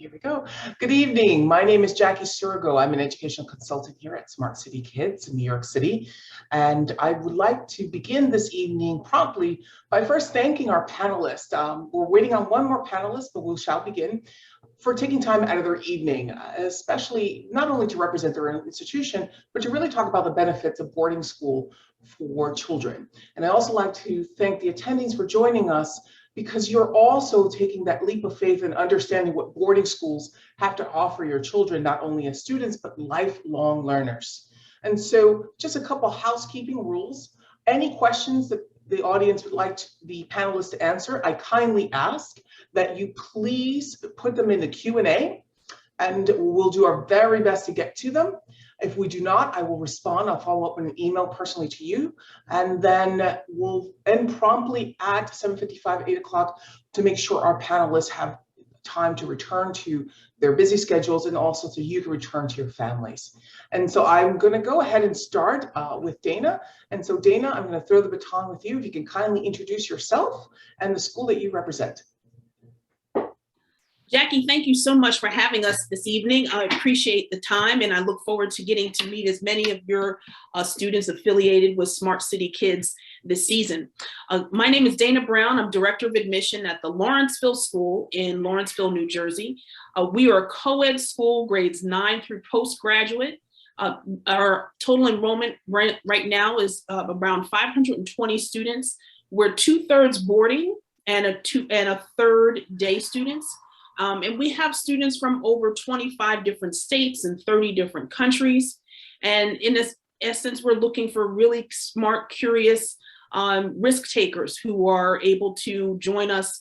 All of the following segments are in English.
Here we go. Good evening. My name is Jackie Surgo. I'm an educational consultant here at Smart City Kids in New York City. And I would like to begin this evening promptly by first thanking our panelists. We're waiting on one more panelist, but we shall begin, for taking time out of their evening, especially not only to represent their own institution, but to really talk about the benefits of boarding school for children. And I also like to thank the attendees for joining us, because you're also taking that leap of faith and understanding what boarding schools have to offer your children, not only as students, but lifelong learners. And so just a couple housekeeping rules. Any questions that the audience would like the panelists to answer, I kindly ask that you please put them in the Q&A, and we'll do our very best to get to them. If we do not, I will respond. I'll follow up in an email personally to you. And then we'll end promptly at 7:55, 8 o'clock to make sure our panelists have time to return to their busy schedules, and also so you can return to your families. And so I'm going to go ahead and start with Dana. And so Dana, I'm going to throw the baton with you. If you can kindly introduce yourself and the school that you represent. Jackie, thank you so much for having us this evening. I appreciate the time, and I look forward to getting to meet as many of your students affiliated with Smart City Kids this season. My name is Dana Brown. I'm Director of Admission at the Lawrenceville School in Lawrenceville, New Jersey. We are a co-ed school, grades 9 through postgraduate. Our total enrollment right now is around 520 students. We're 2/3 boarding and a third day students. And we have students from over 25 different states and 30 different countries. And in this essence, we're looking for really smart, curious risk takers who are able to join us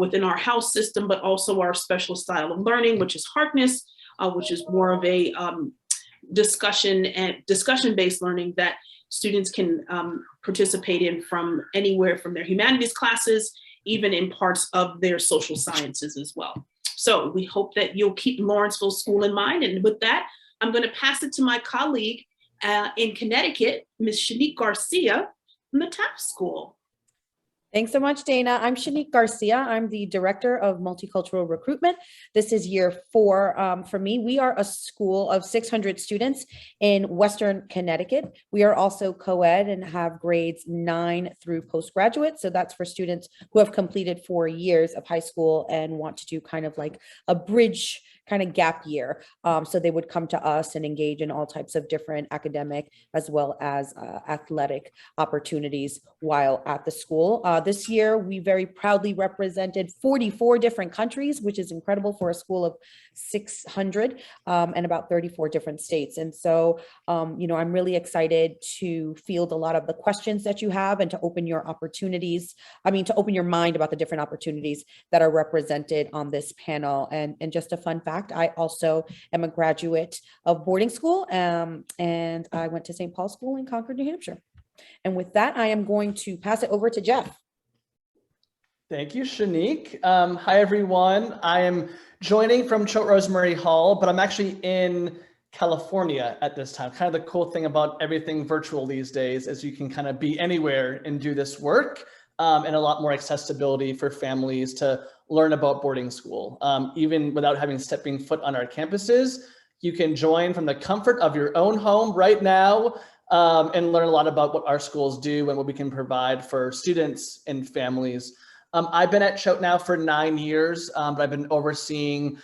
within our house system, but also our special style of learning, which is Harkness, which is more of a discussion-based learning that students can participate in from anywhere from their humanities classes, even in parts of their social sciences as well. So we hope that you'll keep Lawrenceville School in mind. And with that, I'm going to pass it to my colleague in Connecticut, Ms. Shanique Garcia from the Taft School. Thanks so much, Dana. I'm Shanique Garcia. I'm the Director of Multicultural Recruitment. This is year 4 for me. We are a school of 600 students in Western Connecticut. We are also co-ed and have grades 9 through postgraduate. So that's for students who have completed 4 years of high school and want to do kind of like a bridge kind of gap year. So they would come to us and engage in all types of different academic as well as athletic opportunities while at the school. This year, we very proudly represented 44 different countries, which is incredible for a school of 600 and about 34 different states. And so, I'm really excited to field a lot of the questions that you have and to open your to open your mind about the different opportunities that are represented on this panel. And just a fun fact, I also am a graduate of boarding school, and I went to St. Paul's School in Concord, New Hampshire. And with that, I am going to pass it over to Jeff. Thank you, Shanique. Hi, everyone. I am joining from Choate Rosemary Hall, but I'm actually in California at this time. Kind of the cool thing about everything virtual these days is you can kind of be anywhere and do this work, and a lot more accessibility for families to learn about boarding school. Even without having stepping foot on our campuses, you can join from the comfort of your own home right now, and learn a lot about what our schools do and what we can provide for students and families. I've been at Choate now for 9 years, but I've been overseeing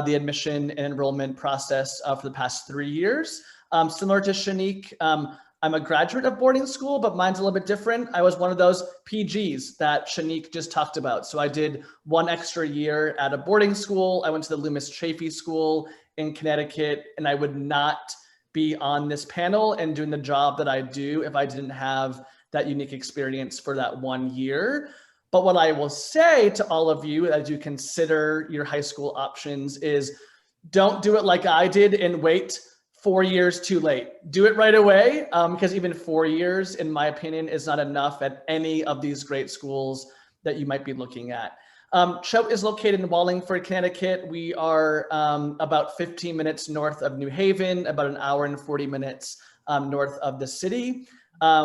the admission and enrollment process for the past 3 years. Similar to Shanique, I'm a graduate of boarding school, but mine's a little bit different. I was one of those PGs that Shanique just talked about. So I did 1 extra year at a boarding school. I went to the Loomis Chaffee School in Connecticut, and I would not be on this panel and doing the job that I do if I didn't have that unique experience for that 1 year. But what I will say to all of you as you consider your high school options is don't do it like I did and wait 4 years too late. Do it right away, because even 4 years, in my opinion, is not enough at any of these great schools that you might be looking at. Choate is located in Wallingford, Connecticut. We are about 15 minutes north of New Haven, about an hour and 40 minutes north of the city.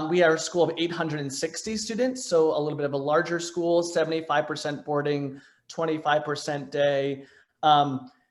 We are a school of 860 students, so a little bit of a larger school, 75% boarding, 25% day.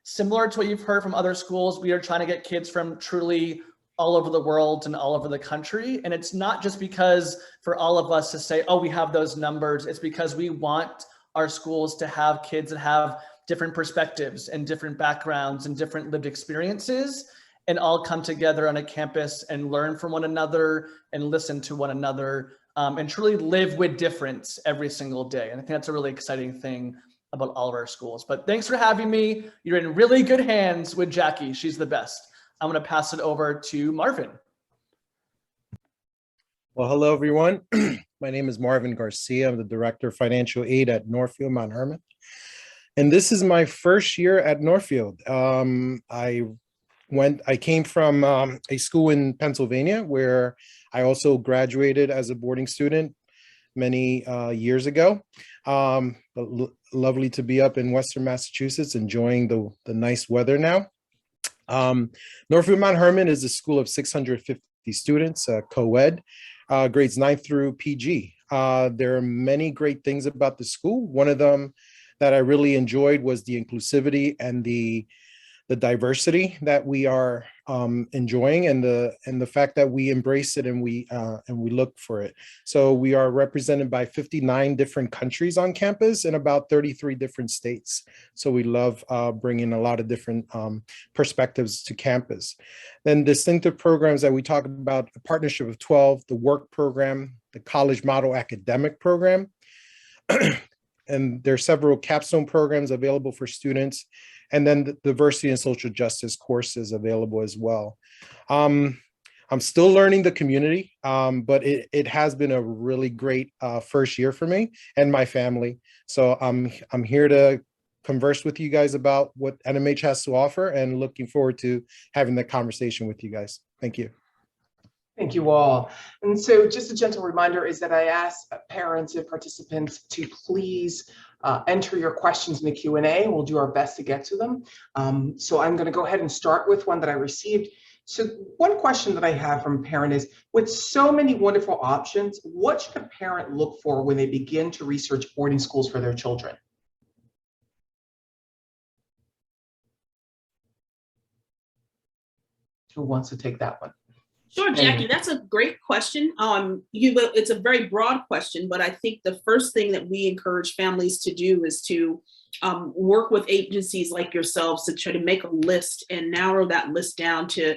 similar to what you've heard from other schools, we are trying to get kids from truly all over the world and all over the country. And it's not just because for all of us to say, oh, we have those numbers. It's because we want our schools to have kids that have different perspectives and different backgrounds and different lived experiences, and all come together on a campus and learn from one another and listen to one another, and truly live with difference every single day. And I think that's a really exciting thing about all of our schools. But thanks for having me. You're in really good hands with Jackie. She's the best. I'm going to pass it over to Marvin. Well, hello, everyone. My name is Marvin Garcia. I'm the Director of Financial Aid at Northfield Mount Hermon. And this is my first year at Northfield. I came from a school in Pennsylvania where I also graduated as a boarding student many years ago. Lovely to be up in Western Massachusetts, enjoying the nice weather now. Northfield Mount Hermon is a school of 650 students, co-ed, grades 9 through PG. There are many great things about the school. One of them that I really enjoyed was the inclusivity and the diversity that we are enjoying, and the fact that we embrace it and we look for it. So we are represented by 59 different countries on campus and about 33 different states. So we love bringing a lot of different perspectives to campus. Then distinctive programs that we talk about: the Partnership of 12, the work program, the College Model Academic Program. And there are several capstone programs available for students, and then the diversity and social justice courses available as well. I'm still learning the community, but it has been a really great first year for me and my family. So I'm here to converse with you guys about what NMH has to offer, and looking forward to having the conversation with you guys. Thank you. Thank you all. And so just a gentle reminder is that I ask parents and participants to please enter your questions in the Q&A. We'll do our best to get to them. So I'm going to go ahead and start with one that I received. So one question that I have from a parent is, with so many wonderful options, what should a parent look for when they begin to research boarding schools for their children? Who wants to take that one? Sure, Jackie, that's a great question. It's a very broad question, but I think the first thing that we encourage families to do is to work with agencies like yourselves to try to make a list and narrow that list down to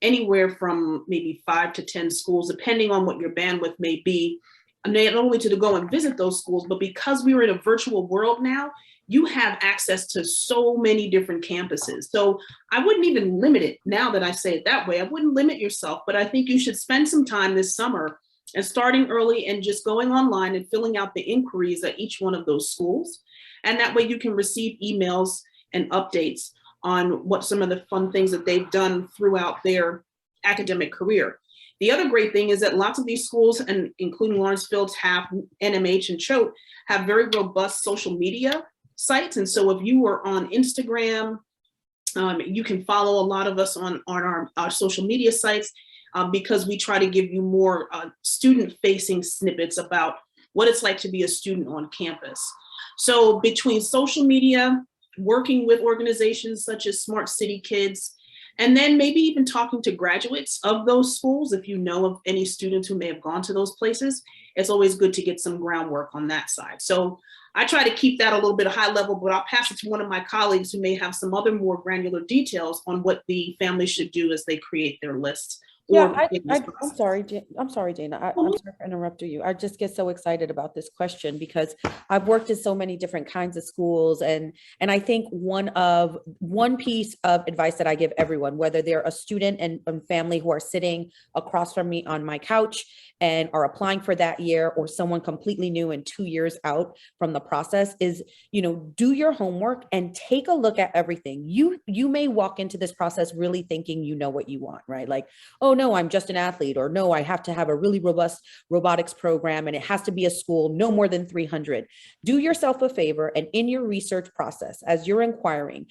anywhere from maybe 5 to 10 schools, depending on what your bandwidth may be, not only to go and visit those schools, but because we are in a virtual world now, you have access to so many different campuses. So I wouldn't even limit it. Now that I say it that way, I wouldn't limit yourself, but I think you should spend some time this summer and starting early and just going online and filling out the inquiries at each one of those schools. And that way you can receive emails and updates on what some of the fun things that they've done throughout their academic career. The other great thing is that lots of these schools, and including Lawrenceville, Taft, NMH, and Choate, have very robust social media sites. And so if you are on Instagram, you can follow a lot of us on our social media sites, because we try to give you more student-facing snippets about what it's like to be a student on campus. So between social media, working with organizations such as Smart City Kids, and then maybe even talking to graduates of those schools, if you know of any students who may have gone to those places, it's always good to get some groundwork on that side. So I try to keep that a little bit high level, but I'll pass it to one of my colleagues who may have some other more granular details on what the family should do as they create their lists. Yeah, I'm sorry, Dana. I'm sorry for interrupting you. I just get so excited about this question because I've worked in so many different kinds of schools, and I think one piece of advice that I give everyone, whether they're a student and family who are sitting across from me on my couch and are applying for that year, or someone completely new and 2 years out from the process, is, do your homework and take a look at everything. You may walk into this process really thinking you know what you want, right? Like, oh no, I'm just an athlete, or no, I have to have a really robust robotics program and it has to be a school no more than 300. Do yourself a favor, and in your research process, as you're inquiring,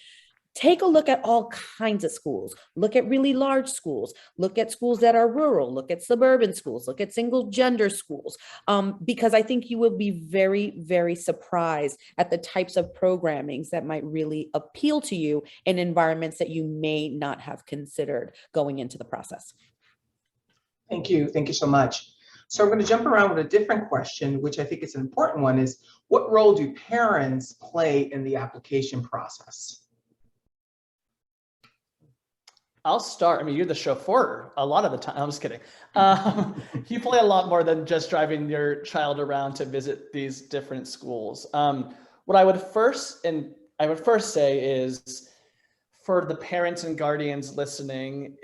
Take a look at all kinds of schools. Look at really large schools. Look at schools that are rural. Look at suburban schools. Look at single gender schools. Because I think you will be very, very surprised at the types of programmings that might really appeal to you in environments that you may not have considered going into the process. Thank you. Thank you so much. So I'm going to jump around with a different question, which I think is an important one, is what role do parents play in the application process? I'll start. I mean, you're the chauffeur a lot of the time. I'm just kidding. You play a lot more than just driving your child around to visit these different schools. What I would first say is, for the parents and guardians listening,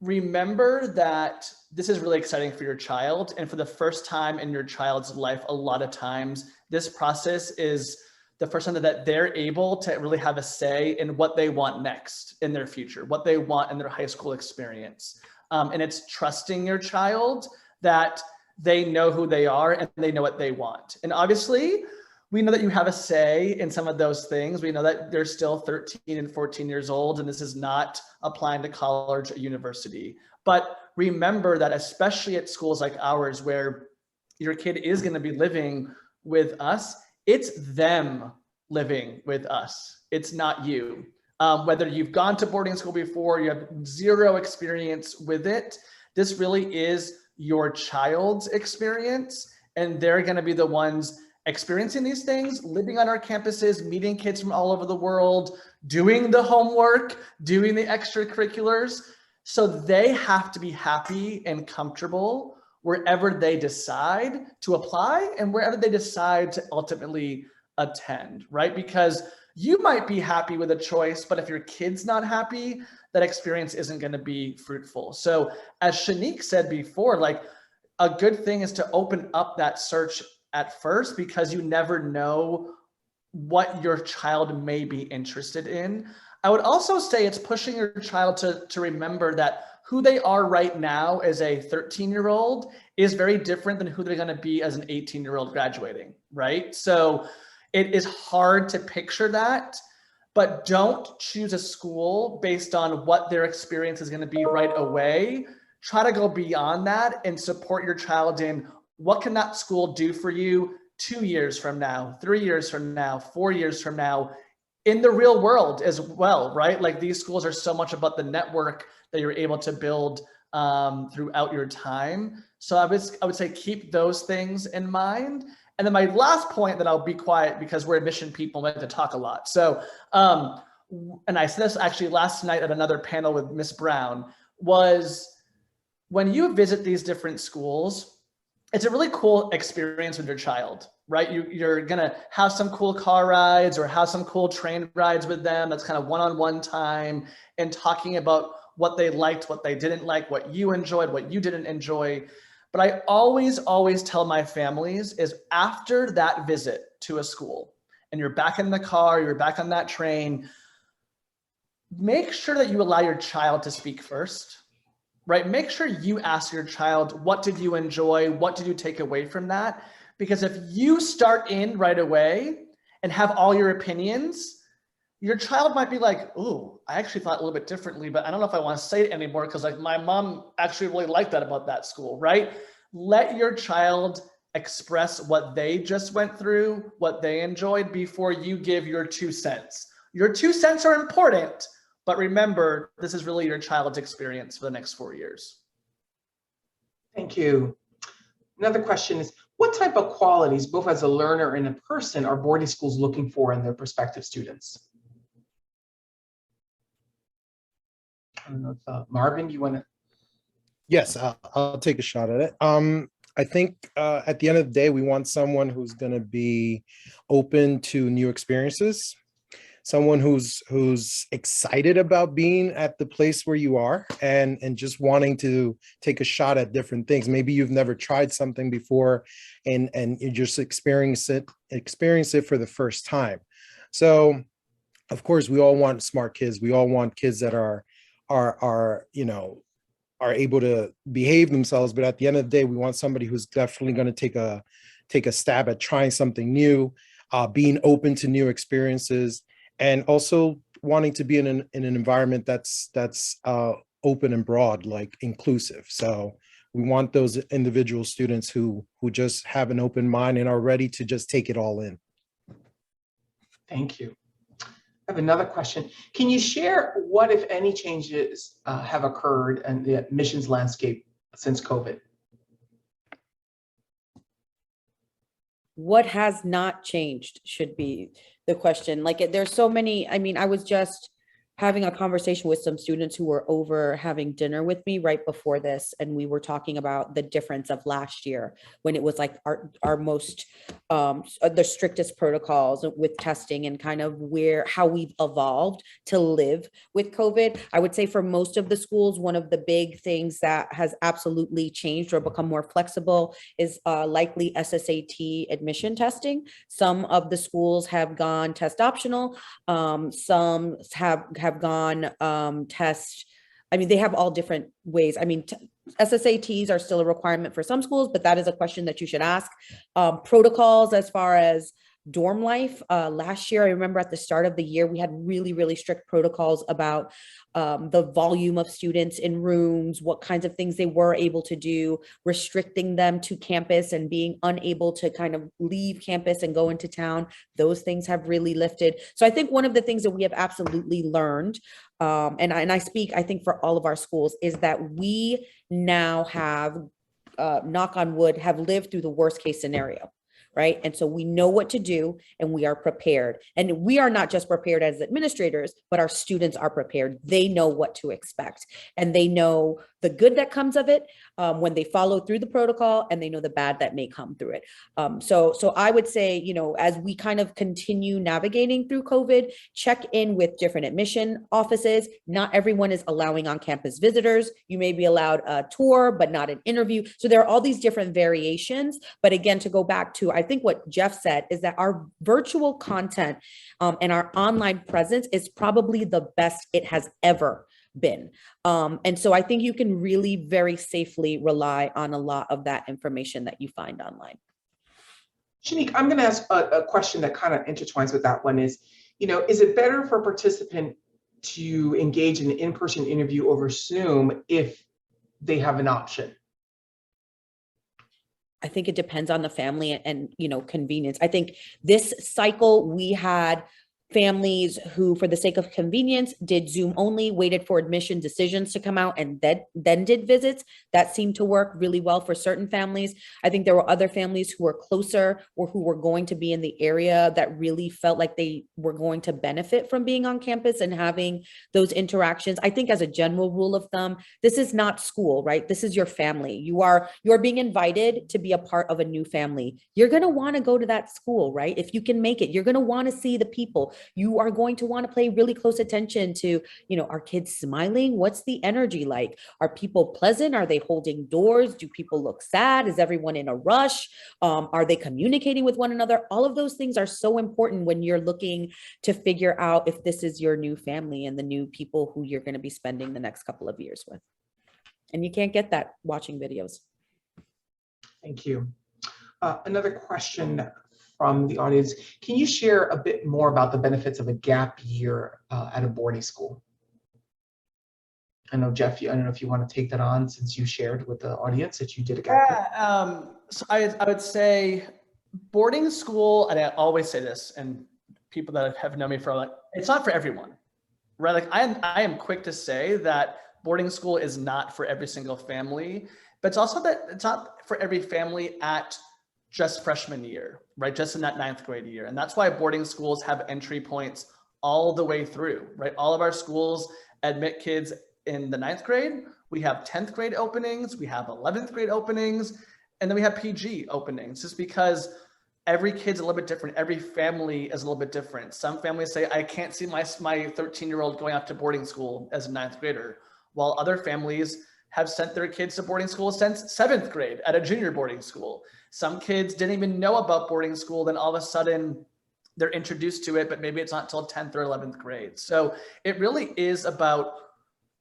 remember that this is really exciting for your child. And for the first time in your child's life, a lot of times, this process is the first time that they're able to really have a say in what they want next in their future, what they want in their high school experience. And it's trusting your child that they know who they are and they know what they want. And obviously, we know that you have a say in some of those things. We know that they're still 13 and 14 years old, and this is not applying to college or university. But remember that, especially at schools like ours, where your kid is going to be living with us, it's them living with us. It's not you. Whether you've gone to boarding school before, you have zero experience with it, this really is your child's experience, and they're going to be the ones experiencing these things, living on our campuses, meeting kids from all over the world, doing the homework, doing the extracurriculars. So they have to be happy and comfortable wherever they decide to apply and wherever they decide to ultimately attend, right? Because you might be happy with a choice, but if your kid's not happy, that experience isn't going to be fruitful. So as Shanique said before, like, a good thing is to open up that search at first, because you never know what your child may be interested in. I would also say it's pushing your child to remember that who they are right now as a 13-year-old is very different than who they're going to be as an 18-year-old graduating, right? So it is hard to picture that, but don't choose a school based on what their experience is going to be right away. Try to go beyond that and support your child in what can that school do for you 2 years from now, 3 years from now, 4 years from now, in the real world as well, right? Like, these schools are so much about the network that you're able to build throughout your time. So I would say keep those things in mind. And then my last point, that I'll be quiet because we're admission people, meant to talk a lot. So, and I said this actually last night at another panel with Miss Brown, was when you visit these different schools, it's a really cool experience with your child, right? You're gonna have some cool car rides or have some cool train rides with them. That's kind of one-on-one time, and talking about what they liked, what they didn't like, what you enjoyed, what you didn't enjoy. But I always tell my families is, after that visit to a school and you're back in the car, you're back on that train, make sure that you allow your child to speak first. Right? Make sure you ask your child, what did you enjoy? What did you take away from that? Because if you start in right away and have all your opinions, your child might be like, "Ooh, I actually thought a little bit differently, but I don't know if I want to say it anymore because, like, my mom actually really liked that about that school," right? Let your child express what they just went through, what they enjoyed, before you give your 2 cents. Your 2 cents are important, but remember, this is really your child's experience for the next 4 years. Thank you. Another question is, what type of qualities, both as a learner and a person, are boarding schools looking for in their prospective students? I don't know if Marvin, you want to? Yes, I'll take a shot at it. I think at the end of the day, we want someone who's going to be open to new experiences, someone who's excited about being at the place where you are, and just wanting to take a shot at different things. Maybe you've never tried something before, and you just experience it for the first time. So, of course, we all want smart kids. We all want kids that are able to behave themselves. But at the end of the day, we want somebody who's definitely going to take a stab at trying something new, being open to new experiences, and also wanting to be in an environment that's open and broad, like inclusive. So we want those individual students who just have an open mind and are ready to just take it all in. Thank you. I have another question. Can you share what, if any, changes have occurred in the admissions landscape since COVID? What has not changed should be the question. Like, there's so many, I mean, I was just having a conversation with some students who were over having dinner with me right before this, and we were talking about the difference of last year when it was like our most the strictest protocols with testing and kind of how we've evolved to live with COVID. I would say for most of the schools, one of the big things that has absolutely changed or become more flexible is likely SSAT admission testing. Some of the schools have gone test optional. Some have gone test. I mean, they have all different ways. I mean, SSATs are still a requirement for some schools, but that is a question that you should ask. Protocols as far as dorm life. Last year, I remember at the start of the year, we had really, really strict protocols about the volume of students in rooms, what kinds of things they were able to do, restricting them to campus and being unable to kind of leave campus and go into town. Those things have really lifted. So I think one of the things that we have absolutely learned, and I speak, I think, for all of our schools, is that we now have, knock on wood, have lived through the worst case scenario. Right. And so we know what to do and we are prepared. And we are not just prepared as administrators, but our students are prepared. They know what to expect and they know the good that comes of it when they follow through the protocol, and they know the bad that may come through it. So I would say, you know, as we kind of continue navigating through COVID, check in with different admission offices. Not everyone is allowing on-campus visitors. You may be allowed a tour, but not an interview. So there are all these different variations. But again, to go back to, I think what Jeff said is that our virtual content and our online presence is probably the best it has ever been. And so I think you can really very safely rely on a lot of that information that you find online. Shanique, I'm going to ask a question that kind of intertwines with that one is, you know, is it better for a participant to engage in an in-person interview over Zoom if they have an option? I think it depends on the family and, you know, convenience. I think this cycle we had families who, for the sake of convenience, did Zoom only, waited for admission decisions to come out, and then did visits. That seemed to work really well for certain families. I think there were other families who were closer or who were going to be in the area that really felt like they were going to benefit from being on campus and having those interactions. I think as a general rule of thumb, this is not school, right? This is your family. You're being invited to be a part of a new family. You're going to want to go to that school, right? If you can make it, you're going to want to see the people. You are going to want to pay really close attention to, you know, are kids smiling? What's the energy like? Are people pleasant? Are they holding doors? Do people look sad? Is everyone in a rush? Are they communicating with one another? All of those things are so important when you're looking to figure out if this is your new family and the new people who you're going to be spending the next couple of years with. And you can't get that watching videos. Thank you. Another question from the audience. Can you share a bit more about the benefits of a gap year at a boarding school? I know, Jeff, I don't know if you want to take that on since you shared with the audience that you did a gap year. So I would say boarding school, and I always say this, and people that have known me for like, it's not for everyone, right? Like I am quick to say that boarding school is not for every single family, but it's also that it's not for every family at just freshman year, right? Just in that 9th grade year. And that's why boarding schools have entry points all the way through, right? All of our schools admit kids in the 9th grade. We have 10th grade openings, we have 11th grade openings, and then we have PG openings, just because every kid's a little bit different. Every family is a little bit different. Some families say, I can't see my 13-year-old going off to boarding school as a 9th grader, while other families have sent their kids to boarding school since 7th grade at a junior boarding school. Some kids didn't even know about boarding school, then all of a sudden they're introduced to it, but maybe it's not until 10th or 11th grade. So it really is about,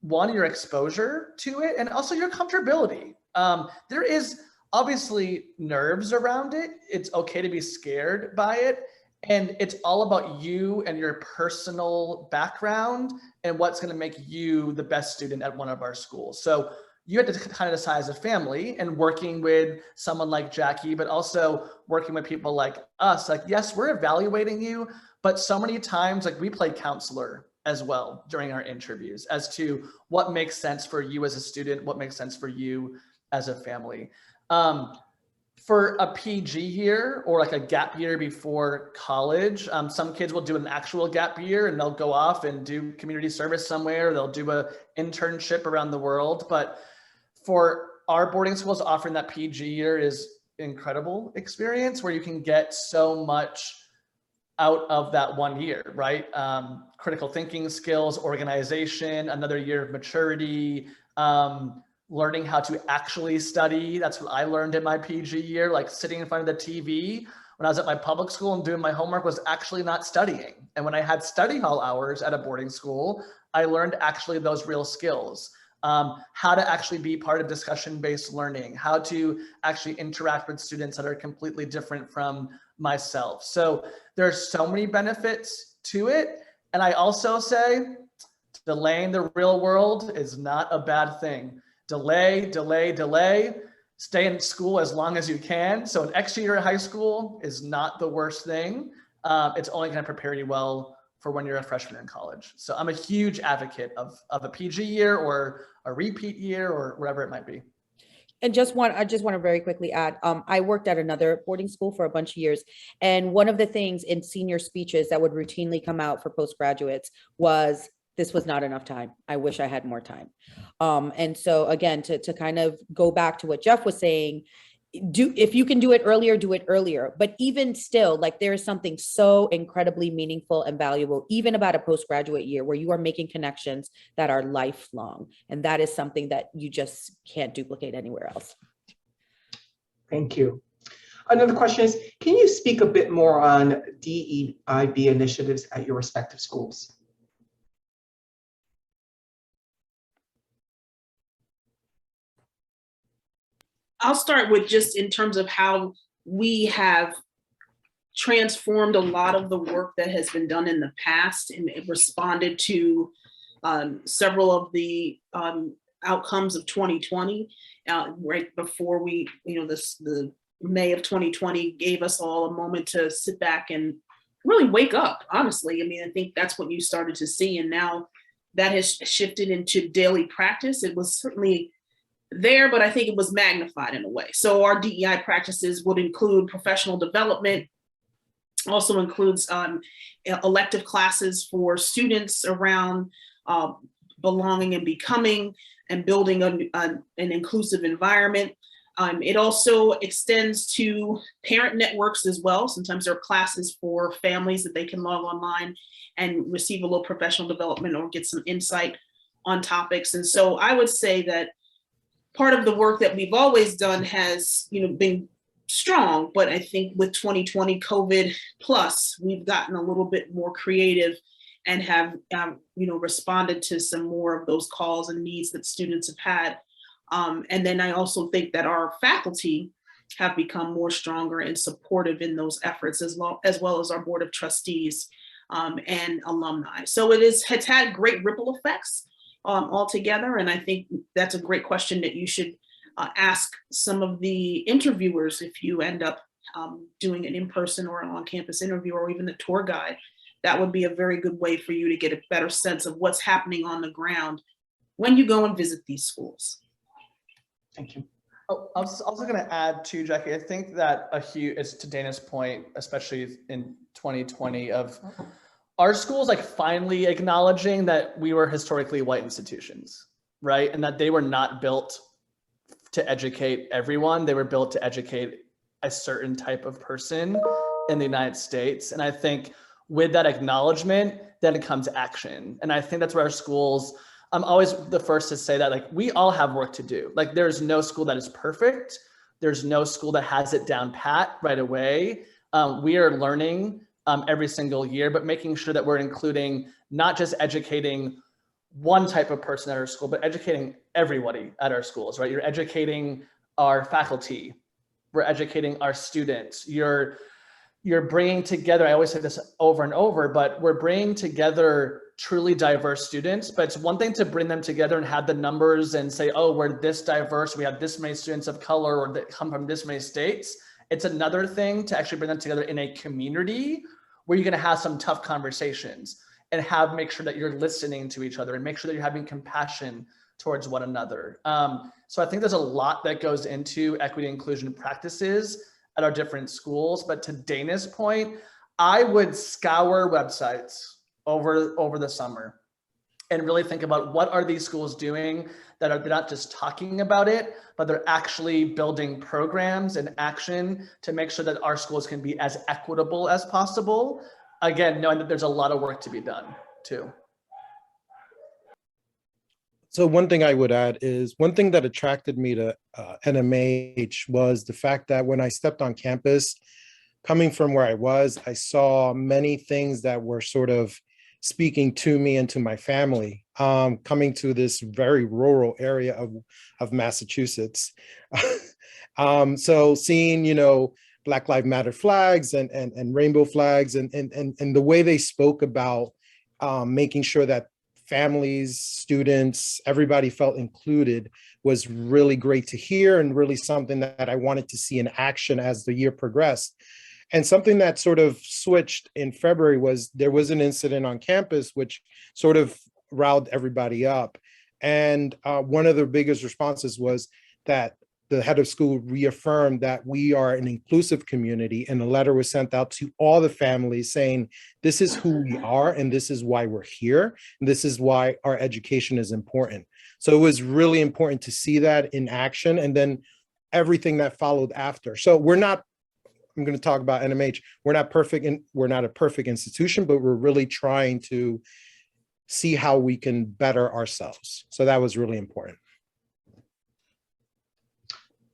one, your exposure to it, and also your comfortability. There is obviously nerves around it. It's okay to be scared by it. And it's all about you and your personal background and what's going to make you the best student at one of our schools. So you have to kind of decide as a family, and working with someone like Jackie, but also working with people like us. Like, yes, we're evaluating you, but so many times, like, we play counselor as well during our interviews as to what makes sense for you as a student, what makes sense for you as a family. For a PG year or like a gap year before college, some kids will do an actual gap year and they'll go off and do community service somewhere. They'll do an internship around the world. But for our boarding schools, offering that PG year is incredible experience where you can get so much out of that 1 year, right? Critical thinking skills, organization, another year of maturity, learning how to actually study. That's what I learned in my PG year, like sitting in front of the TV when I was at my public school and doing my homework was actually not studying. And when I had study hall hours at a boarding school, I learned actually those real skills. How to actually be part of discussion-based learning, how to actually interact with students that are completely different from myself. So there's so many benefits to it. And I also say delaying the real world is not a bad thing. Delay, delay, delay, stay in school as long as you can. So an extra year of high school is not the worst thing. It's only going to prepare you well for when you're a freshman in college. So I'm a huge advocate of a PG year or a repeat year or whatever it might be. And I just want to very quickly add, I worked at another boarding school for a bunch of years. And one of the things in senior speeches that would routinely come out for postgraduates was, this was not enough time. I wish I had more time. And so again, to kind of go back to what Jeff was saying, if you can do it earlier, do it earlier. But even still, like, there is something so incredibly meaningful and valuable, even about a postgraduate year where you are making connections that are lifelong. And that is something that you just can't duplicate anywhere else. Thank you. Another question is, can you speak a bit more on DEIB initiatives at your respective schools? I'll start with just in terms of how we have transformed a lot of the work that has been done in the past and it responded to several of the outcomes of 2020, right before we, the May of 2020 gave us all a moment to sit back and really wake up, honestly. I mean, I think that's what you started to see. And now that has shifted into daily practice. It was certainly there, but I think it was magnified in a way. So our DEI practices would include professional development, also includes elective classes for students around belonging and becoming and building an inclusive environment. It also extends to parent networks as well. Sometimes there are classes for families that they can log online and receive a little professional development or get some insight on topics. And so I would say that part of the work that we've always done has, been strong, but I think with 2020 COVID plus, we've gotten a little bit more creative and have, responded to some more of those calls and needs that students have had. And then I also think that our faculty have become more stronger and supportive in those efforts as well as our board of trustees and alumni. So it's had great ripple effects altogether. And I think that's a great question that you should ask some of the interviewers if you end up doing an in-person or an on-campus interview or even a tour guide. That would be a very good way for you to get a better sense of what's happening on the ground when you go and visit these schools. Thank you. Oh, I was also going to add too, Jackie, I think that it's to Dana's point, especially in 2020, of our schools like finally acknowledging that we were historically white institutions, right? And that they were not built to educate everyone. They were built to educate a certain type of person in the United States. And I think with that acknowledgement, then it comes action. And I think that's where our schools, I'm always the first to say that, like, we all have work to do. Like, there's no school that is perfect. There's no school that has it down pat right away. We are learning every single year, but making sure that we're including not just educating one type of person at our school, but educating everybody at our schools, right? You're educating our faculty. We're educating our students. You're you're bringing together, I always say this over and over, but we're bringing together truly diverse students. But it's one thing to bring them together and have the numbers and say, oh, we're this diverse, we have this many students of color or that come from this many states. It's another thing to actually bring them together in a community where you're going to have some tough conversations and make sure that you're listening to each other and make sure that you're having compassion towards one another. So I think there's a lot that goes into equity inclusion practices at our different schools. But to Dana's point, I would scour websites over the summer and really think about what are these schools doing that are, they're not just talking about it, but they're actually building programs and action to make sure that our schools can be as equitable as possible. Again, knowing that there's a lot of work to be done too. So one thing I would add is one thing that attracted me to NMH was the fact that when I stepped on campus, coming from where I was, I saw many things that were sort of speaking to me and to my family, coming to this very rural area of Massachusetts. So seeing, you know, Black Lives Matter flags and rainbow flags and the way they spoke about making sure that families, students, everybody felt included was really great to hear and really something that I wanted to see in action as the year progressed. And something that sort of switched in February was there was an incident on campus which sort of riled everybody up. And one of the biggest responses was that the head of school reaffirmed that we are an inclusive community, and a letter was sent out to all the families saying, this is who we are, and this is why we're here, and this is why our education is important. So it was really important to see that in action, and then everything that followed after. So we're not, I'm going to talk about NMH, we're not perfect, and we're not a perfect institution, but we're really trying to see how we can better ourselves. So that was really important.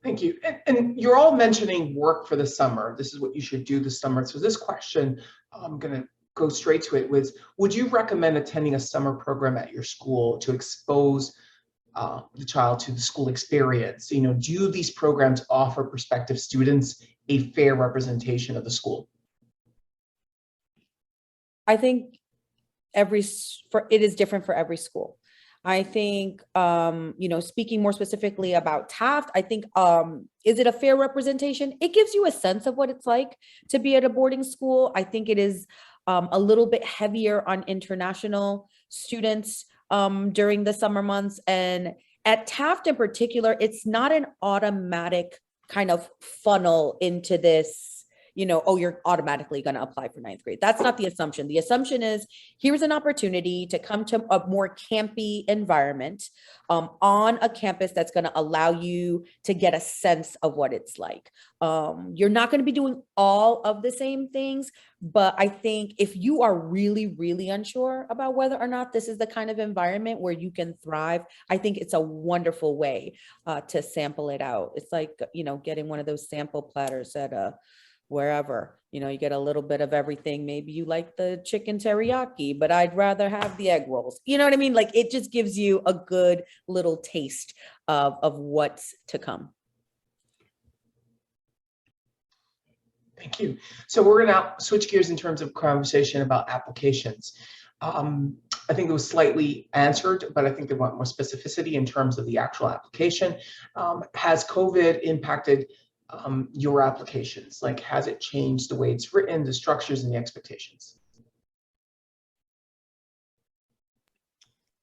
Thank you. And you're all mentioning work for the summer. This is what you should do this summer. So this question, I'm going to go straight to it, was, would you recommend attending a summer program at your school to expose the child to the school experience? You know, do these programs offer prospective students a fair representation of the school? I think it is different for every school. I think, you know, speaking more specifically about Taft, I think, is it a fair representation? It gives you a sense of what it's like to be at a boarding school. I think it is a little bit heavier on international students during the summer months. And at Taft in particular, it's not an automatic kind of funnel into this, you know, oh, you're automatically going to apply for ninth grade. That's not the assumption. The assumption is here's an opportunity to come to a more campy environment on a campus that's going to allow you to get a sense of what it's like. You're not going to be doing all of the same things, but I think if you are really, really unsure about whether or not this is the kind of environment where you can thrive, I think it's a wonderful way to sample it out. It's like, you know, getting one of those sample platters at wherever, you know, you get a little bit of everything. Maybe you like the chicken teriyaki, but I'd rather have the egg rolls. You know what I mean? Like, it just gives you a good little taste of what's to come. Thank you. So we're going to switch gears in terms of conversation about applications. I think it was slightly answered, but I think they want more specificity in terms of the actual application. Has COVID impacted your applications? Like, has it changed the way it's written, the structures and the expectations?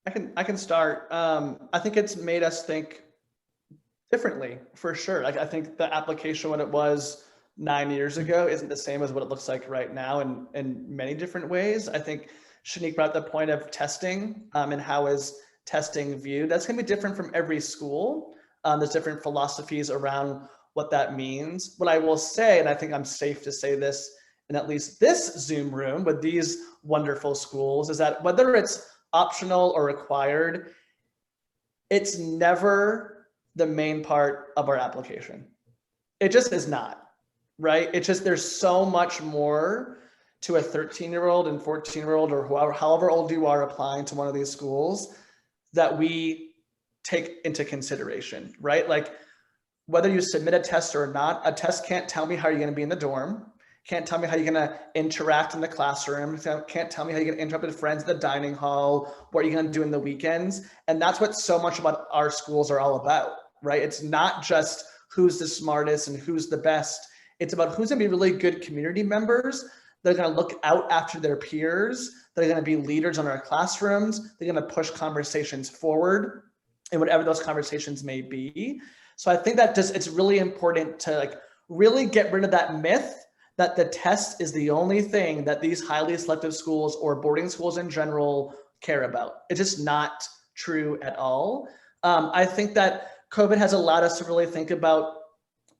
I can start. I think it's made us think differently, for sure. Like, I think the application when it was 9 years ago isn't the same as what it looks like right now in many different ways. I think Shanique brought up the point of testing and how is testing viewed. That's going to be different from every school. There's different philosophies around what that means. What I will say, and I think I'm safe to say this in at least this Zoom room with these wonderful schools, is that whether it's optional or required, it's never the main part of our application. It just is not, right? It's just, there's so much more to a 13-year-old and 14-year-old or however old you are applying to one of these schools that we take into consideration, right? Like, whether you submit a test or not, a test can't tell me how you're going to be in the dorm. Can't tell me how you're gonna interact in the classroom. Can't tell me how you're gonna interact with friends at the dining hall. What are you gonna do in the weekends? And that's what so much about our schools are all about, right? It's not just who's the smartest and who's the best. It's about who's gonna be really good community members. They're gonna look out after their peers. They're gonna be leaders in our classrooms. They're gonna push conversations forward and whatever those conversations may be. So I think that it's really important to like really get rid of that myth that the test is the only thing that these highly selective schools or boarding schools in general care about. It's just not true at all. I think that COVID has allowed us to really think about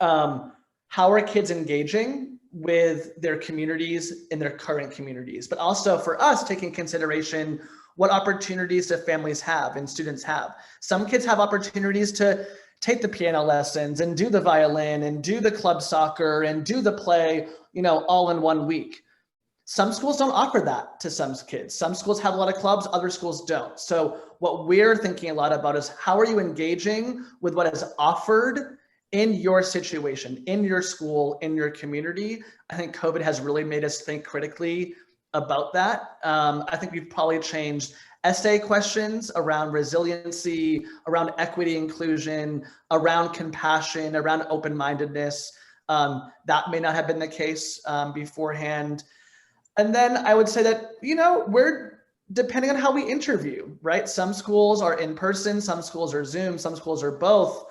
how are kids engaging with their communities in their current communities, but also for us taking consideration what opportunities do families have and students have. Some kids have opportunities to take the piano lessons and do the violin and do the club soccer and do the play, you know, all in 1 week. Some schools don't offer that to some kids. Some schools have a lot of clubs, other schools don't. So what we're thinking a lot about is how are you engaging with what is offered in your situation, in your school, in your community. I think COVID has really made us think critically about that. I think we've probably changed essay questions around resiliency, around equity inclusion, around compassion, around open-mindedness. That may not have been the case beforehand. And then I would say that, you know, we're depending on how we interview, right? Some schools are in person, some schools are Zoom, some schools are both.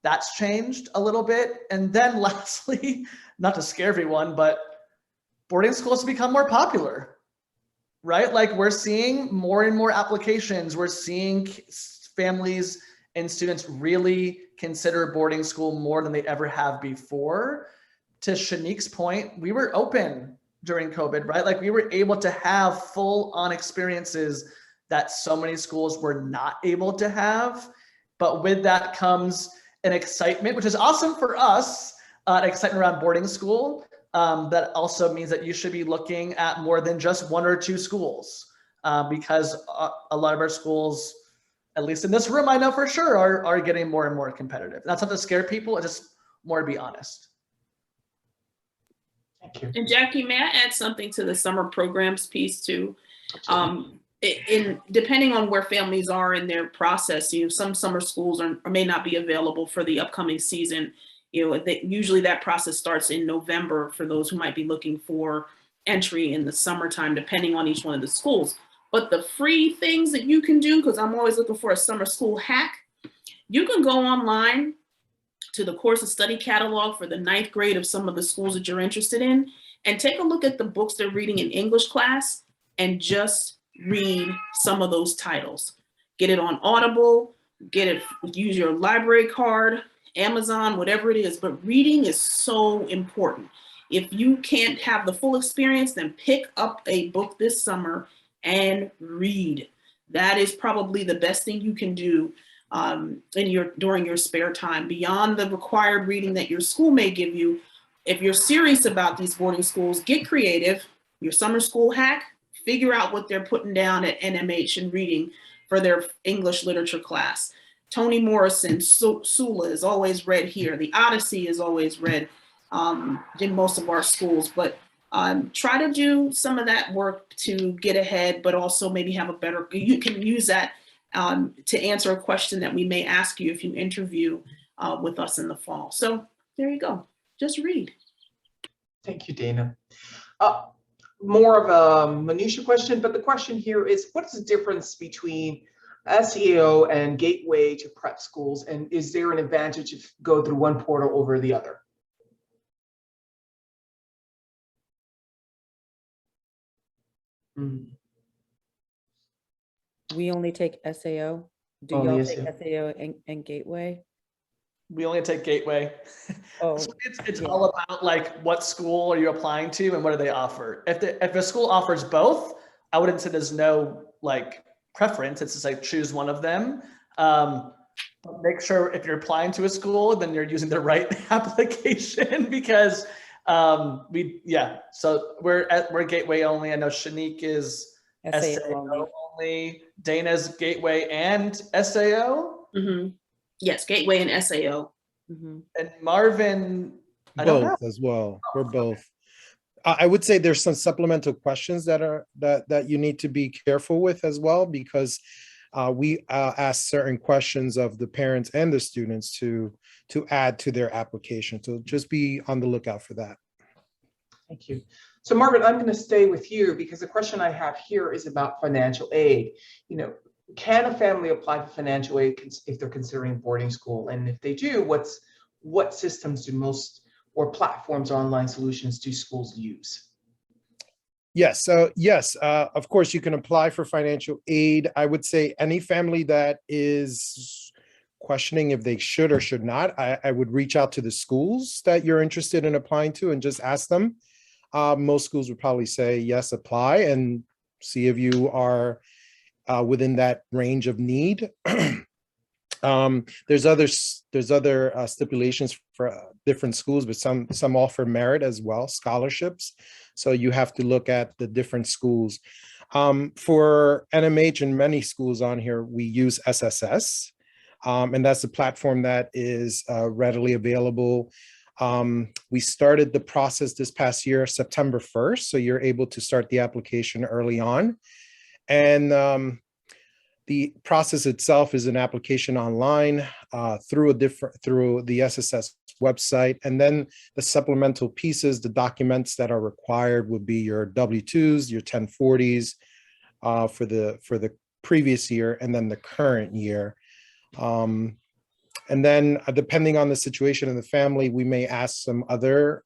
That's changed a little bit. And then lastly, not to scare everyone, but boarding schools have become more popular, right? Like we're seeing more and more applications. We're seeing families and students really consider boarding school more than they ever have before. To Shanique's point, we were open during COVID, right? Like we were able to have full on experiences that so many schools were not able to have. But with that comes an excitement, which is awesome for us, an excitement around boarding school. That also means that you should be looking at more than just 1 or 2 schools because a lot of our schools, at least in this room, I know for sure are getting more and more competitive. That's not to scare people, it's just more to be honest. Thank you. And Jackie, may I add something to the summer programs piece too? Depending on where families are in their process, you know, some summer schools are or may not be available for the upcoming season. You know, usually that process starts in November for those who might be looking for entry in the summertime, depending on each one of the schools. But the free things that you can do, because I'm always looking for a summer school hack, you can go online to the course of study catalog for the 9th grade of some of the schools that you're interested in and take a look at the books they're reading in English class and just read some of those titles. Get it on Audible, use your library card, Amazon, whatever it is, but reading is so important. If you can't have the full experience, then pick up a book this summer and read. That is probably the best thing you can do during your spare time, beyond the required reading that your school may give you. If you're serious about these boarding schools, get creative. Your summer school hack, figure out what they're putting down at NMH and reading for their English literature class. Toni Morrison's Sula is always read here. The Odyssey is always read in most of our schools, but try to do some of that work to get ahead, but also maybe have you can use that to answer a question that we may ask you if you interview with us in the fall. So there you go, just read. Thank you, Dana. More of a minutia question, but the question here is, what's the difference between SEO and gateway to prep schools, and is there an advantage if go through one portal over the other? We only take SAO. Do Only y'all take SAO. SAO and gateway? We only take gateway. Oh, So it's yeah. all about like what school are you applying to and what do they offer. If a school offers both, I wouldn't say there's no like preference. It's just like choose one of them. But make sure if you're applying to a school, then you're using the right application because so we're gateway only. I know Shanique is SAO only. Dana's gateway and SAO. Mm-hmm. Yes, gateway and SAO. Mm-hmm. And Marvin, I don't know. Both as well. We're both. I would say there's some supplemental questions that you need to be careful with as well, because we ask certain questions of the parents and the students to add to their application. So just be on the lookout for that. Thank you. So Marvin, I'm going to stay with you because the question I have here is about financial aid. You know, can a family apply for financial aid if they're considering boarding school? And if they do, what systems do most or platforms or online solutions do schools use? Yes. So yes, of course, you can apply for financial aid. I would say any family that is questioning if they should or should not, I would reach out to the schools that you're interested in applying to and just ask them. Most schools would probably say, yes, apply, and see if you are within that range of need. There's other stipulations for different schools, but some offer merit as well, scholarships. So you have to look at the different schools. For NMH and many schools on here, we use SSS, and that's a platform that is readily available. We started the process this past year, September 1st, so you're able to start the application early on. And the process itself is an application online through the SSS website, and then the supplemental pieces, the documents that are required would be your W-2s, your 1040s for the previous year, and then the current year. And then depending on the situation in the family, we may ask some other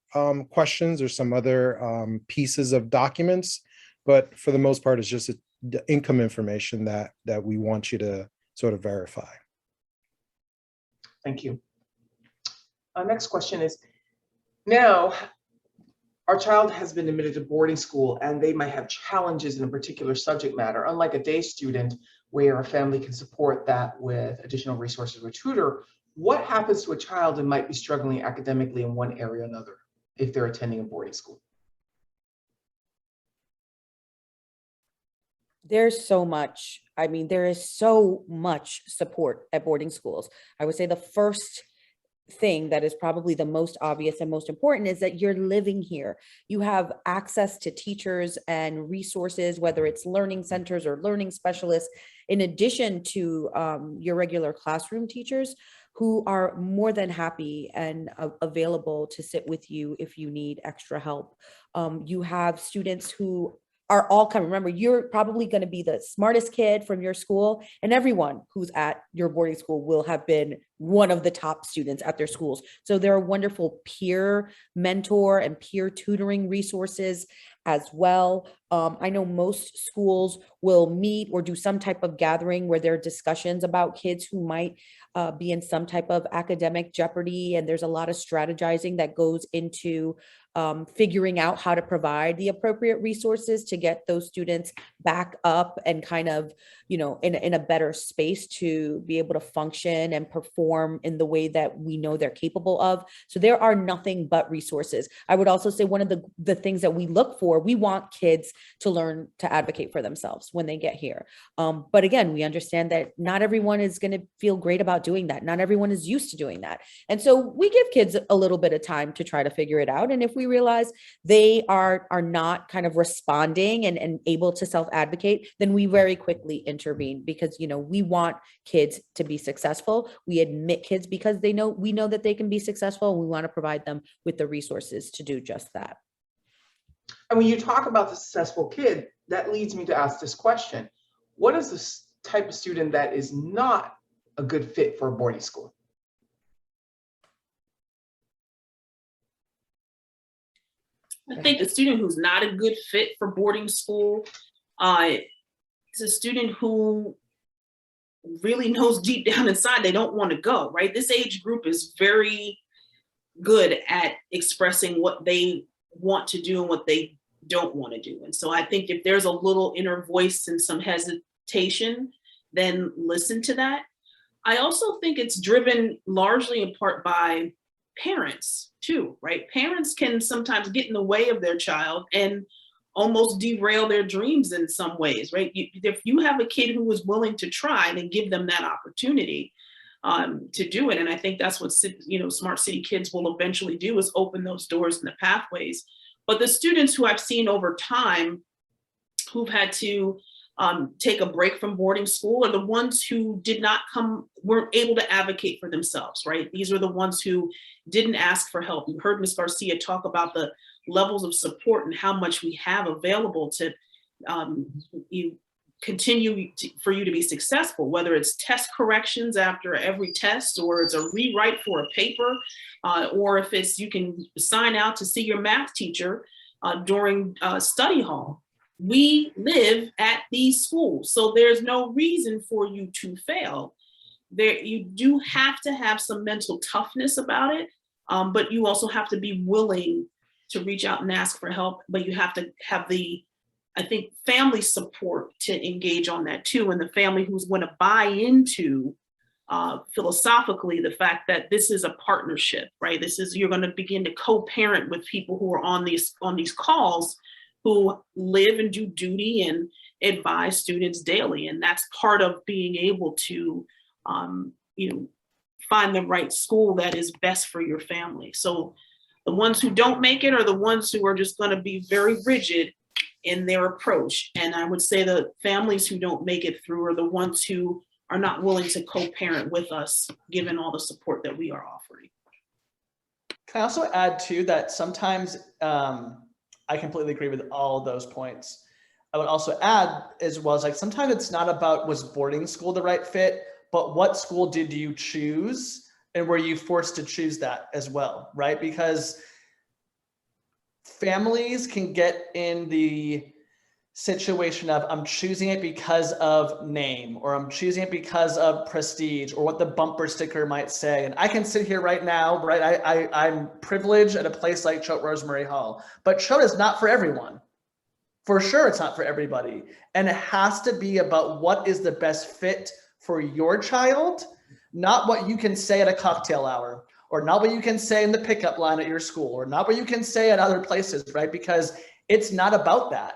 questions or some other pieces of documents, but for the most part, it's just the income information that we want you to sort of verify. Thank you. Our next question is, now our child has been admitted to boarding school and they might have challenges in a particular subject matter, unlike a day student where a family can support that with additional resources or tutor. What happens to a child who might be struggling academically in one area or another if they're attending a boarding school? There's so much. I mean, there is so much support at boarding schools. I would say the first thing that is probably the most obvious and most important is that you're living here. You have access to teachers and resources, whether it's learning centers or learning specialists, in addition to your regular classroom teachers who are more than happy and available to sit with you if you need extra help. You have students who are all coming. Remember, you're probably going to be the smartest kid from your school, and everyone who's at your boarding school will have been one of the top students at their schools. So there are wonderful peer mentor and peer tutoring resources as well. I know most schools will meet or do some type of gathering where there are discussions about kids who might be in some type of academic jeopardy. And there's a lot of strategizing that goes into figuring out how to provide the appropriate resources to get those students back up and kind of, you know, in a better space to be able to function and perform in the way that we know they're capable of. So there are nothing but resources. I would also say one of the things that we look for, we want kids to learn to advocate for themselves when they get here. But again, we understand that not everyone is going to feel great about doing that. Not everyone is used to doing that. And so we give kids a little bit of time to try to figure it out. And if we realize they are not kind of responding and able to self-advocate, then we very quickly intervene because, you know, we want kids to be successful. We admit kids because we know that they can be successful, and we want to provide them with the resources to do just that. And when you talk about the successful kid, that leads me to ask this question. What is the type of student that is not a good fit for a boarding school? I think a student who's not a good fit for boarding school is a student who really knows deep down inside they don't want to go, right? This age group is very good at expressing what they want to do and what they don't want to do. And so I think if there's a little inner voice and some hesitation, then listen to that. I also think it's driven largely in part by parents too, right? Parents can sometimes get in the way of their child and almost derail their dreams in some ways, right? If you have a kid who is willing to try, then give them that opportunity. to do it. And I think that's what, Smart City Kids will eventually do, is open those doors and the pathways. But the students who I've seen over time who've had to take a break from boarding school are the ones who weren't able to advocate for themselves, right? These are the ones who didn't ask for help. You heard Ms. Garcia talk about the levels of support and how much we have available to continue for you to be successful, whether it's test corrections after every test, or it's a rewrite for a paper, or if it's you can sign out to see your math teacher during study hall. We live at these schools, so there's no reason for you to fail. You do have to have some mental toughness about it, but you also have to be willing to reach out and ask for help, but you have to have I think, family support to engage on that too, and the family who's going to buy into philosophically the fact that this is a partnership, right? You're going to begin to co-parent with people who are on these calls, who live and do duty and advise students daily. And that's part of being able to, find the right school that is best for your family. So the ones who don't make it are the ones who are just going to be very rigid in their approach. And I would say the families who don't make it through are the ones who are not willing to co-parent with us, given all the support that we are offering. Can I also add too that sometimes, I completely agree with all of those points. I would also add as well, like sometimes it's not about was boarding school the right fit, but what school did you choose and were you forced to choose that as well, right? Because families can get in the situation of I'm choosing it because of name, or I'm choosing it because of prestige, or what the bumper sticker might say. And I can sit here right now, right? I'm privileged at a place like Choate Rosemary Hall, but Choate is not for everyone. For sure, it's not for everybody. And it has to be about what is the best fit for your child, not what you can say at a cocktail hour, or not what you can say in the pickup line at your school, or not what you can say at other places, right? Because it's not about that.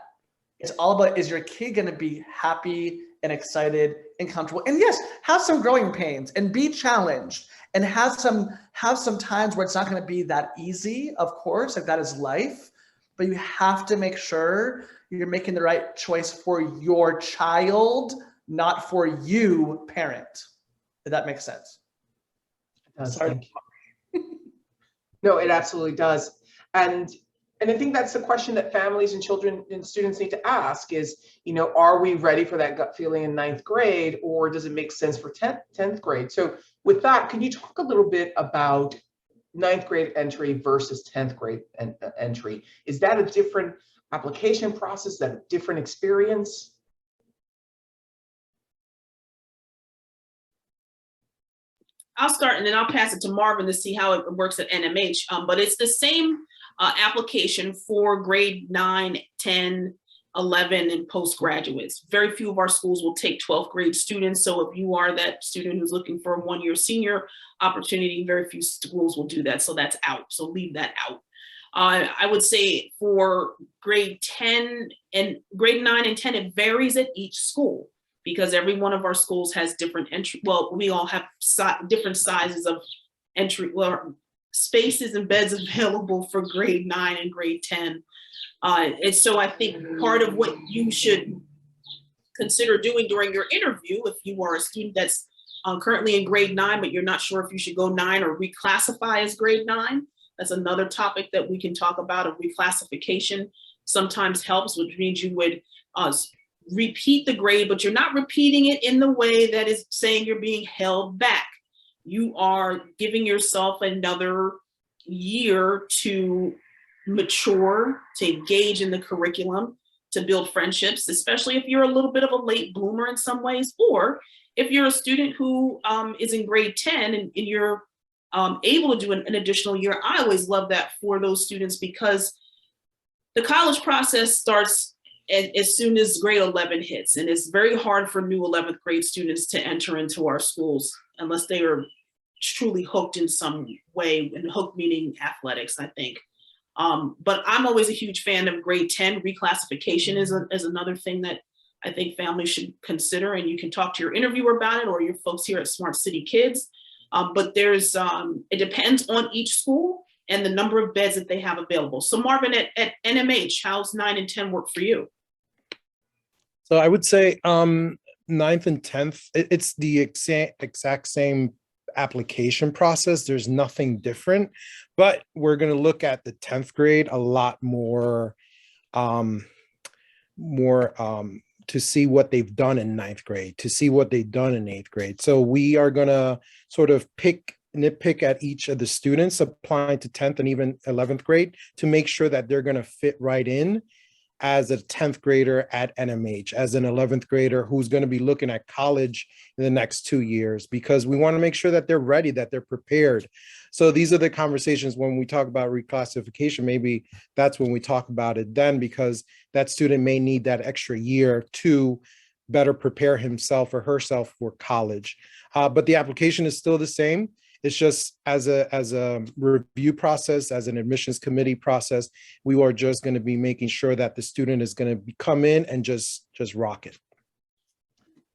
It's all about, is your kid going to be happy and excited and comfortable? And yes, have some growing pains and be challenged, and have some times where it's not going to be that easy, of course, like that is life, but you have to make sure you're making the right choice for your child, not for you, parent. If that makes sense. It does. Sorry. Thank you. No, it absolutely does. And I think that's the question that families and children and students need to ask is, are we ready for that gut feeling in 9th grade, or does it make sense for 10th grade? So with that, can you talk a little bit about 9th grade entry versus 10th grade entry? Is that a different application process, that a different experience? I'll start and then I'll pass it to Marvin to see how it works at NMH. But it's the same application for grade 9, 10, 11, and postgraduates. Very few of our schools will take 12th grade students. So if you are that student who's looking for a one-year senior opportunity, very few schools will do that. So that's out. So leave that out. I would say for grade 10 and grade 9 and 10, it varies at each school, because every one of our schools has different entry. Well, we all have different sizes of entry, spaces and beds available for grade 9 and grade 10. And so I think part of what you should consider doing during your interview, if you are a student that's currently in grade 9, but you're not sure if you should go 9 or reclassify as grade 9, that's another topic that we can talk about. A reclassification sometimes helps, which means you would repeat the grade, but you're not repeating it in the way that is saying you're being held back. You are giving yourself another year to mature, to engage in the curriculum, to build friendships, especially if you're a little bit of a late bloomer in some ways, or if you're a student who is in grade 10 and you're able to do an additional year. I always love that for those students, because the college process starts as soon as grade 11 hits, and it's very hard for new 11th grade students to enter into our schools unless they are truly hooked in some way, and hooked meaning athletics, I think. But I'm always a huge fan of grade 10. Reclassification is another thing that I think families should consider, and you can talk to your interviewer about it, or your folks here at Smart City Kids. but it depends on each school and the number of beds that they have available. So Marvin, at NMH, how's 9 and 10 work for you? So I would say 9th and 10th, it's the exact same application process. There's nothing different, but we're going to look at the 10th grade a lot more, to see what they've done in 9th grade, to see what they've done in 8th grade. So we are going to sort of nitpick at each of the students applying to 10th and even 11th grade to make sure that they're going to fit right in as a 10th grader at NMH, as an 11th grader who's going to be looking at college in the next 2 years, because we want to make sure that they're ready, that they're prepared. So these are the conversations when we talk about reclassification. Maybe that's when we talk about it then, because that student may need that extra year to better prepare himself or herself for college. But the application is still the same. It's just as a review process, as an admissions committee process, we are just going to be making sure that the student is going to come in and just rock it.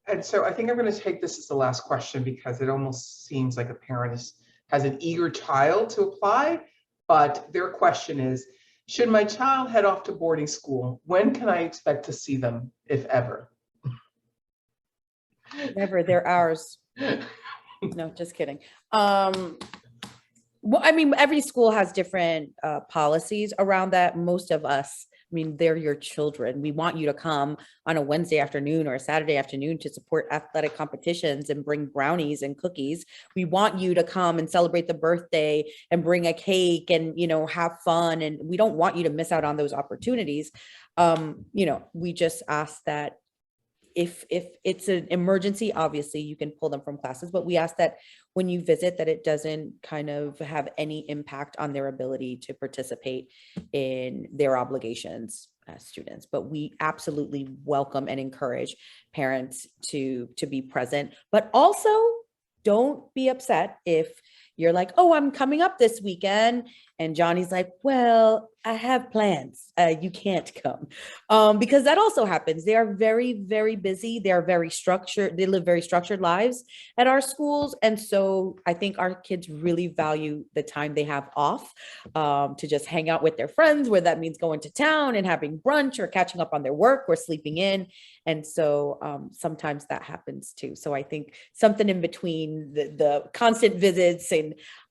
And so I think I'm going to take this as the last question, because it almost seems like a parent has an eager child to apply, but their question is, should my child head off to boarding school? When can I expect to see them, if ever? Never, they're ours. No, just kidding. Well, I mean, every school has different policies around that. Most of us, I mean, they're your children. We want you to come on a Wednesday afternoon or a Saturday afternoon to support athletic competitions and bring brownies and cookies. We want you to come and celebrate the birthday and bring a cake and, you know, have fun. And we don't want you to miss out on those opportunities. You know, we just ask that if it's an emergency, obviously you can pull them from classes, but we ask that when you visit that it doesn't kind of have any impact on their ability to participate in their obligations as students. But we absolutely welcome and encourage parents to be present, but also don't be upset if you're like, oh, I'm coming up this weekend. And Johnny's like, well, I have plans. You can't come. Because that also happens. They are very, very busy. They are very structured. They live very structured lives at our schools. And so I think our kids really value the time they have off to just hang out with their friends, where that means going to town and having brunch or catching up on their work or sleeping in. And so sometimes that happens too. So I think something in between the constant visits and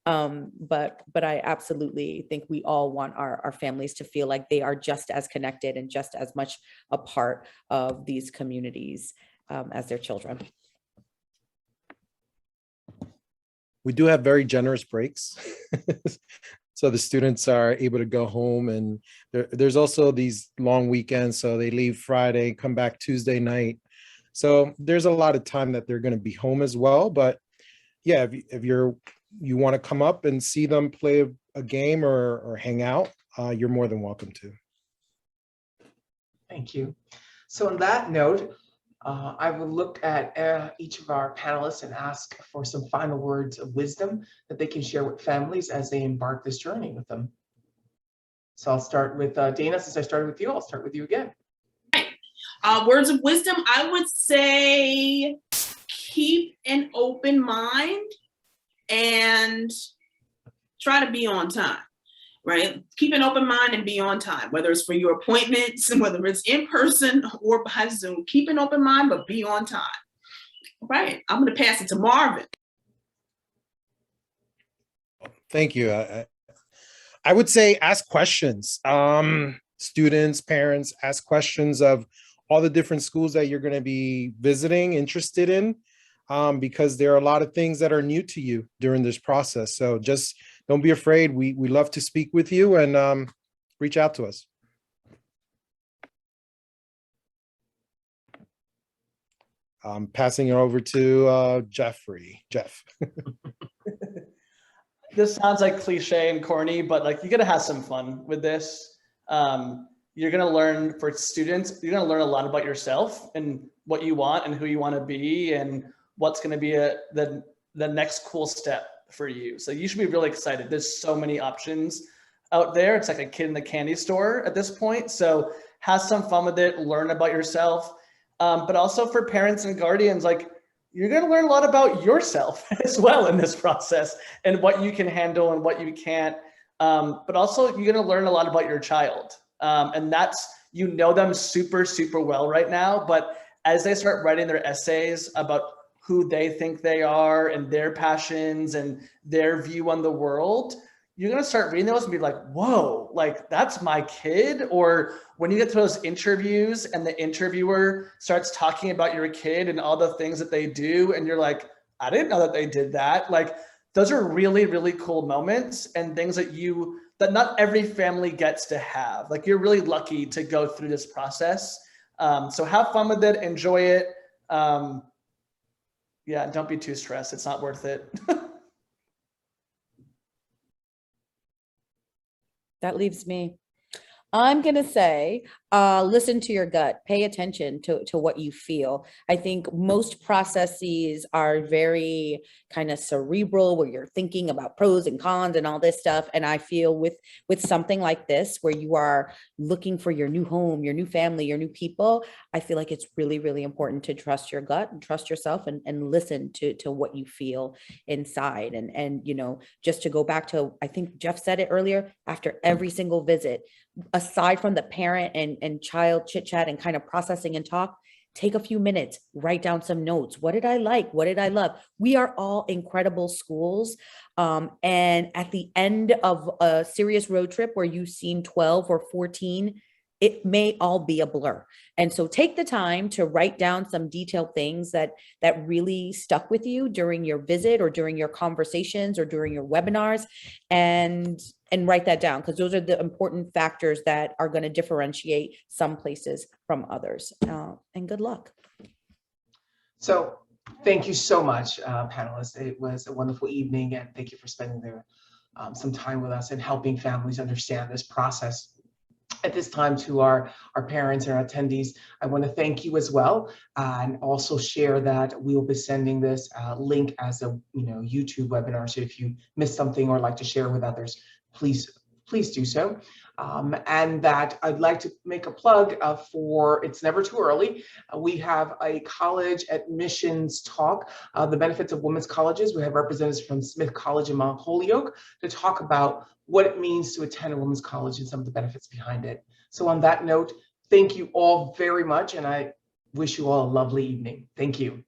but I absolutely think we all want our families to feel like they are just as connected and just as much a part of these communities as their children. We do have very generous breaks. So the students are able to go home, and there's also these long weekends. So they leave Friday, come back Tuesday night. So there's a lot of time that they're going to be home as well. But yeah, if you want to come up and see them play a game or hang out, you're more than welcome to. Thank you. So on that note, I will look at each of our panelists and ask for some final words of wisdom that they can share with families as they embark this journey with them. So I'll start with Dana. Since I started with you, I'll start with you again. Words of wisdom, I would say keep an open mind and try to be on time, right? Keep an open mind and be on time, whether it's for your appointments and whether it's in person or by Zoom. Keep an open mind, but be on time. All right, I'm going to pass it to Marvin. Thank you. I would say ask questions. Students, parents, ask questions of all the different schools that you're going to be visiting, interested in. Because there are a lot of things that are new to you during this process. So just don't be afraid. We love to speak with you, and reach out to us. I'm passing it over to Jeff. This sounds like cliche and corny, but like, you gotta have some fun with this. You're gonna learn, for students, you're gonna learn a lot about yourself and what you want and who you want to be and what's going to be the next cool step for you. So you should be really excited. There's so many options out there. It's like a kid in the candy store at this point. So have some fun with it, learn about yourself. But also for parents and guardians, like, you're going to learn a lot about yourself as well in this process and what you can handle and what you can't. But also you're going to learn a lot about your child. And that's, you know them super, super well right now. But as they start writing their essays about who they think they are and their passions and their view on the world, you're going to start reading those and be like, whoa, like that's my kid. Or when you get to those interviews and the interviewer starts talking about your kid and all the things that they do, and you're like, I didn't know that they did that. Like, those are really, really cool moments and things that not every family gets to have. Like, you're really lucky to go through this process. So have fun with it, enjoy it. Yeah, don't be too stressed. It's not worth it. That leaves me. I'm going to say, listen to your gut, pay attention to what you feel. I think most processes are very kind of cerebral, where you're thinking about pros and cons and all this stuff. And I feel with something like this, where you are looking for your new home, your new family, your new people, I feel like it's really, really important to trust your gut and trust yourself and listen to what you feel inside. And, you know, just to go back to, I think Jeff said it earlier, after every single visit, aside from the parent and child chit chat and kind of processing and talk, take a few minutes, write down some notes. What did I like? What did I love? We are all incredible schools. And at the end of a serious road trip where you've seen 12 or 14, it may all be a blur. And so take the time to write down some detailed things that really stuck with you during your visit or during your conversations or during your webinars, and write that down, because those are the important factors that are going to differentiate some places from others. And good luck. So thank you so much, panelists. It was a wonderful evening, and thank you for spending some time with us and helping families understand this process. At this time, to our parents and our attendees, I want to thank you as well, and also share that we will be sending this link as a YouTube webinar. So if you missed something or like to share with others, please do so. And that I'd like to make a plug for It's Never Too Early. We have a college admissions talk, the benefits of women's colleges. We have representatives from Smith College in Mount Holyoke to talk about what it means to attend a women's college and some of the benefits behind it. So on that note, thank you all very much, and I wish you all a lovely evening. Thank you.